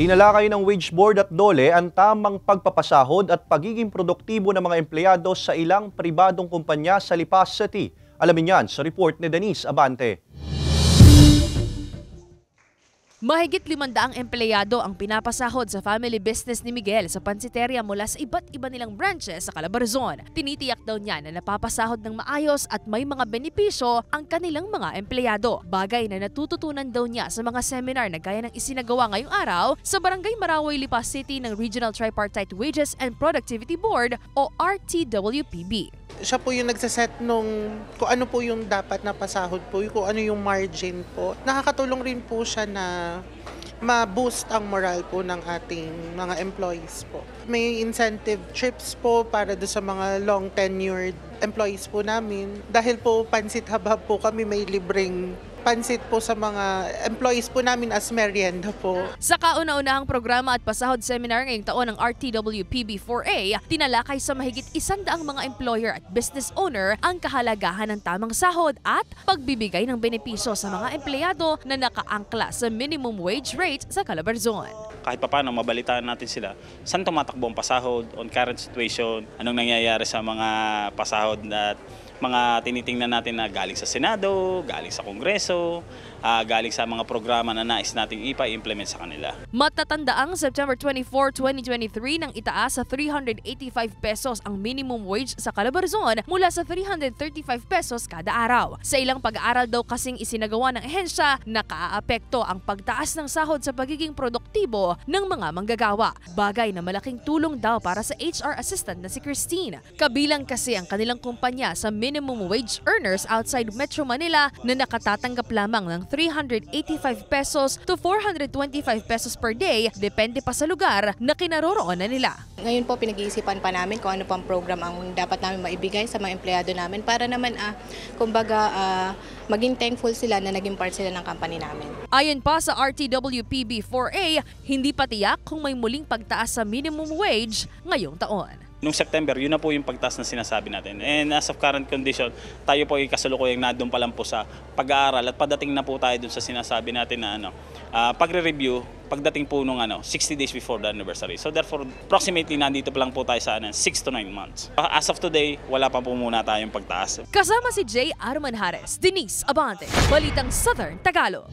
Tinalakay ng Wage Board at DOLE ang tamang pagpapasahod at pagiging produktibo ng mga empleyado sa ilang pribadong kumpanya sa Lipas City. Alamin yan sa report ni Denise Abante. Mahigit 500 empleyado ang pinapasahod sa family business ni Miguel sa pansiteria mula sa iba't iba nilang branches sa Calabarzon. Tinitiyak daw niya na napapasahod ng maayos at may mga benepisyo ang kanilang mga empleyado. Bagay na natututunan daw niya sa mga seminar na gaya ng isinagawa ngayong araw sa Barangay Maraway, Lipas City ng Regional Tripartite Wages and Productivity Board o RTWPB. Siya po yung nagsaset nung kung ano po yung dapat na pasahod po, kung ano yung margin po. Nakakatulong rin po siya na ma-boost ang moral po ng ating mga employees po. May incentive trips po para do sa mga long tenured employees po namin. Dahil po pansit habab po kami, may libreng pansit po sa mga employees po namin as merienda po. Sa kauna-unahang programa at pasahod seminar ngayong taon ng RTWPB4A, tinalakay sa mahigit 100 mga employer at business owner ang kahalagahan ng tamang sahod at pagbibigay ng benepisyo sa mga empleyado na nakaangkla sa minimum wage rate sa Calabarzon. Kahit paano mabalitaan natin sila saan tumatakbo ang pasahod, on current situation, anong nangyayari sa mga pasahod at mga tinitingnan natin na galing sa Senado, galing sa Kongreso, galing sa mga programa na nais nating ipa-implement sa kanila. Matatandaang September 24, 2023 nang itaas sa 385 pesos ang minimum wage sa Calabarzon mula sa 335 pesos kada araw. Sa ilang pag-aaral daw kasing isinagawa ng ehensya, nakaaapekto ang pagtaas ng sahod sa pagiging produktibo ng mga manggagawa. Bagay na malaking tulong daw para sa HR assistant na si Christine. Kabilang kasi ang kanilang kumpanya sa minimum wage earners outside Metro Manila na nakatatanggap lamang ng 385 pesos to 425 pesos per day, depende pa sa lugar na kinaroroonan nila. Ngayon po pinag-iisipan pa namin kung ano pang program ang dapat namin maibigay sa mga empleyado namin para naman kumbaga maging thankful sila na naging part sila ng company namin. Ayon pa sa RTWPB4A, hindi pa tiyak kung may muling pagtaas sa minimum wage ngayong taon. Noong September, yun na po yung pagtaas na sinasabi natin. And as of current condition, tayo po ay kasalukuyang nandun pa lang po sa pag-aaral at padating na po tayo dun sa sinasabi natin na pagre-review pagdating po nung 60 days before the anniversary. So therefore, approximately nandito pa lang po tayo sa 6 to 9 months. As of today, wala pa po muna tayong pagtaas. Kasama si J. Arman Hares, Denise Abante, Balitang Southern Tagalog.